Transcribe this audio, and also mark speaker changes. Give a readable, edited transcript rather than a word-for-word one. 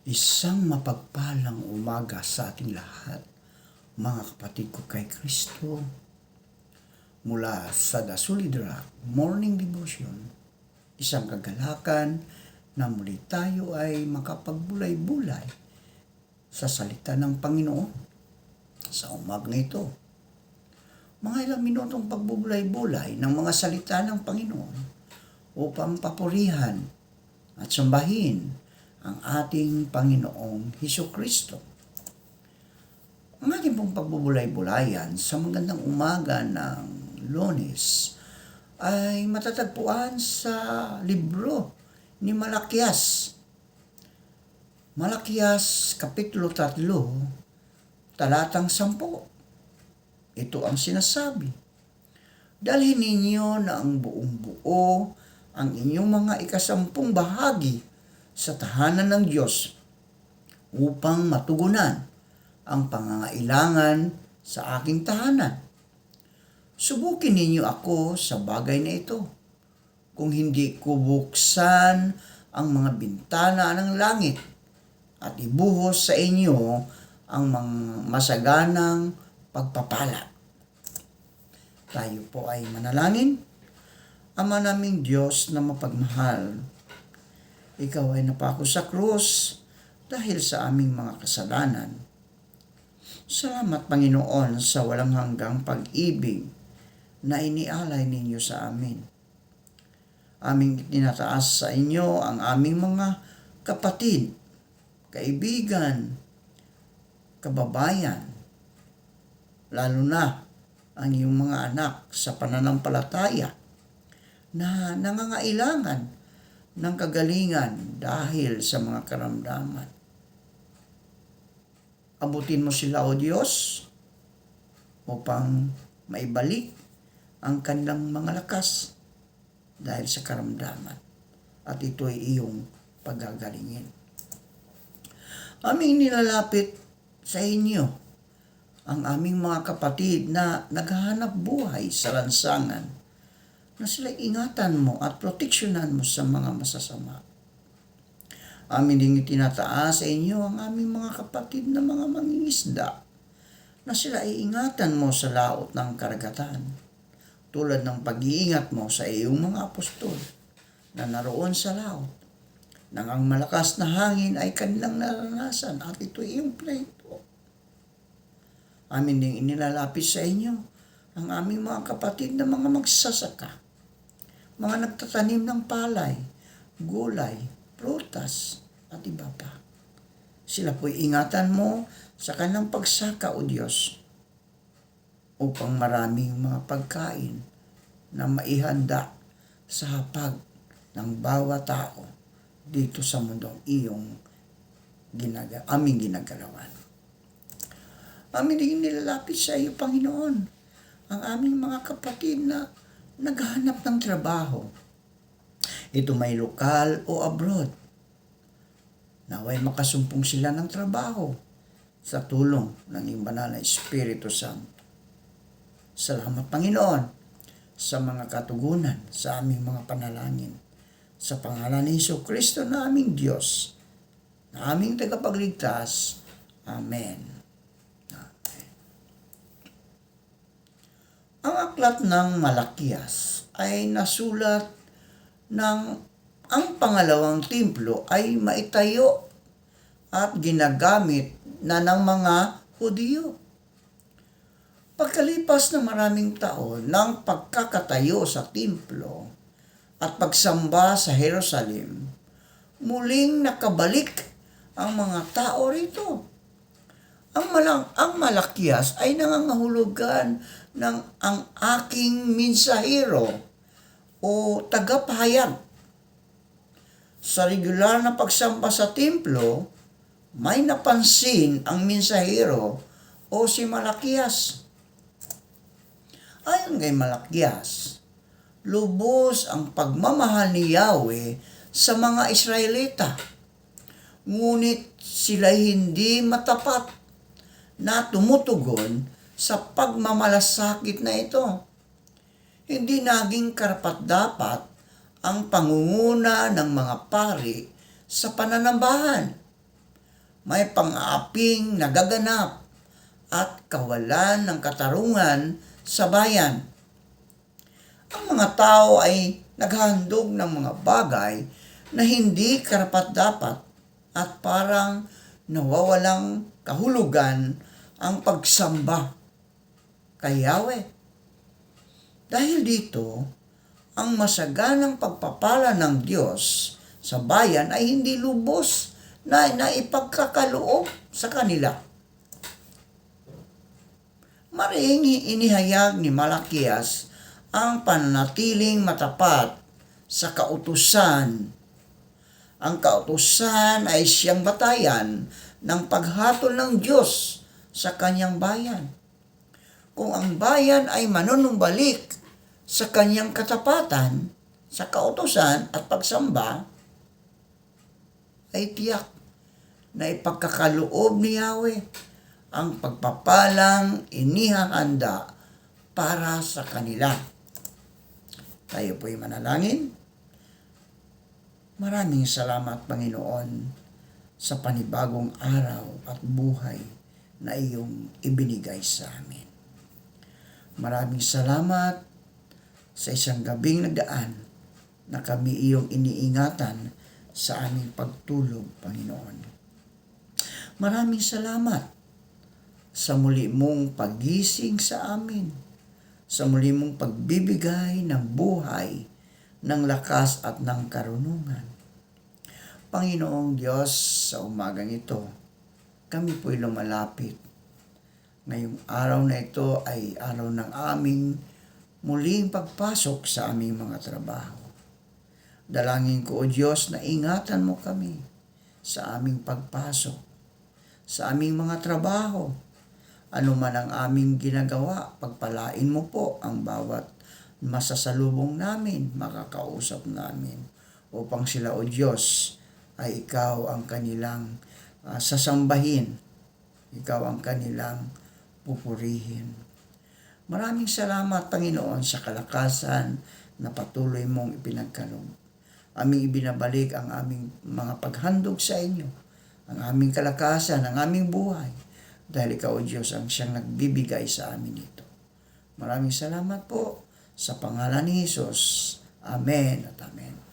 Speaker 1: Isang mapagpalang umaga sa ating lahat, mga kapatid ko kay Kristo. Mula sa The Solid Rock Morning Devotion, isang kagalakan na muli tayo ay makapagbulay-bulay sa salita ng Panginoon sa umagang ito. Mga ilang minutong pagbubulay-bulay ng mga salita ng Panginoon upang papurihan at sambahin ang ating Panginoong Hesukristo. Ang ating pong pagbubulay-bulayan sa magandang umaga ng Lunes ay matatagpuan sa libro ni Malakias. Malakias Kapitulo 3, talatang 10. Ito ang sinasabi: dalhin ninyo na ang buong buo ang inyong mga ikasampung bahagi sa tahanan ng Diyos upang matugunan ang pangangailangan sa aking tahanan. Subukin ninyo ako sa bagay na ito. Kung hindi ko buksan ang mga bintana ng langit at ibuhos sa inyo ang mga masaganang pagpapala. Tayo po ay manalangin. Ama naming Diyos na mapagmahal, Ikaw ay napako sa krus dahil sa aming mga kasalanan. Salamat, Panginoon, sa walang hanggang pag-ibig na inialay ninyo sa amin. Aming tinataas sa inyo ang aming mga kapatid, kaibigan, kababayan, lalo na ang iyong mga anak sa pananampalataya na nangangailangan ng kagalingan dahil sa mga karamdaman. Abutin mo sila, O Diyos, upang maibalik ang kanilang mga lakas dahil sa karamdaman. At ito ay iyong pagagalingin. Aming nilalapit sa inyo ang aming mga kapatid na naghahanap buhay sa lansangan, na sila ingatan mo at proteksyonan mo sa mga masasama. Amin ding itinataas sa inyo ang aming mga kapatid na mga mangingisda, na sila ay ingatan mo sa laot ng karagatan, tulad ng pag-iingat mo sa iyong mga apostol na naroon sa laot, nang ang malakas na hangin ay kanilang naranasan at ito ay iyong pleito. Amin ding inilalapit sa inyo ang aming mga kapatid na mga magsasaka, mga nagtatanim ng palay, gulay, prutas, at iba pa. Sila po'y ingatan mo sa kanilang pagsaka, O Diyos, upang maraming mga pagkain na maihanda sa hapag ng bawat tao dito sa mundong aming ginagalawan. Amin din nilalapit sa iyo, Panginoon, ang aming mga kapatid na naghahanap ng trabaho. Ito may lokal o abroad. Naway makasumpong sila ng trabaho sa tulong ng iyong banal na Espiritu Santo. Salamat, Panginoon, sa mga katugunan sa aming mga panalangin. Sa pangalan ni Hesukristo na aming Diyos, na aming tagapagligtas. Amen. Ang aklat ng Malakias ay nasulat ng ang pangalawang templo ay maitayo at ginagamit na ng mga Hudyo. Pagkalipas ng maraming taon ng pagkakatayo sa templo at pagsamba sa Jerusalem, muling nakabalik ang mga tao rito. Ang Malakias ay nangangahulugan ng ang aking mensahero o tagapahayag. Sa regular na pagsamba sa templo, may napansin ang mensahero o si Malakias. Ayon kay Malakias, lubos ang pagmamahal ni Yahweh sa mga Israelita, ngunit sila hindi matapat na tumutugon sa pagmamalasakit na ito. Hindi naging karapat-dapat ang pangunguna ng mga pari sa pananambahan may pang-aaping nagaganap at kawalan ng katarungan sa bayan. Ang mga tao ay naghahandog ng mga bagay na hindi karapat-dapat at parang nawawalang kahulugan ang pagsamba kay Yahweh. Dahil dito, ang masaganang pagpapala ng Diyos sa bayan ay hindi lubos na ipagkakaloob sa kanila. Maring inihayag ni Malakias ang pananatiling matapat sa kautusan. Ang kautusan ay siyang batayan ng paghatol ng Diyos sa kanyang bayan. Kung ang bayan ay manunumbalik sa kanyang katapatan, sa kautusan at pagsamba, ay tiyak na ipagkakaloob ni Yahweh ang pagpapalang inihahanda para sa kanila. Tayo po'y manalangin. Maraming salamat, Panginoon, sa panibagong araw at buhay na iyong ibinigay sa amin. Maraming salamat sa isang gabing nagdaan na kami iyong iniingatan sa aming pagtulog, Panginoon. Maraming salamat sa muli mong paggising sa amin, sa muli mong pagbibigay ng buhay, ng lakas at ng karunungan. Panginoong Diyos, sa umagang ito, kami po'y lumalapit. Ngayong araw na ito ay araw ng aming muling pagpasok sa aming mga trabaho. Dalangin ko, O Diyos, na ingatan mo kami sa aming pagpasok, sa aming mga trabaho. Ano man ang aming ginagawa, pagpalain mo po ang bawat masasalubong namin, makakausap namin, upang sila, O Diyos, ay ikaw ang kanilang sasambahin, ikaw ang kanilang pupurihin. Maraming salamat, Panginoon, sa kalakasan na patuloy mong ipinagkaloob. Aming ibinabalik ang aming mga paghandog sa inyo, ang aming kalakasan, ang aming buhay, dahil ikaw, O Diyos, ang siyang nagbibigay sa amin ito. Maraming salamat po sa pangalan ni Jesus. Amen at amen.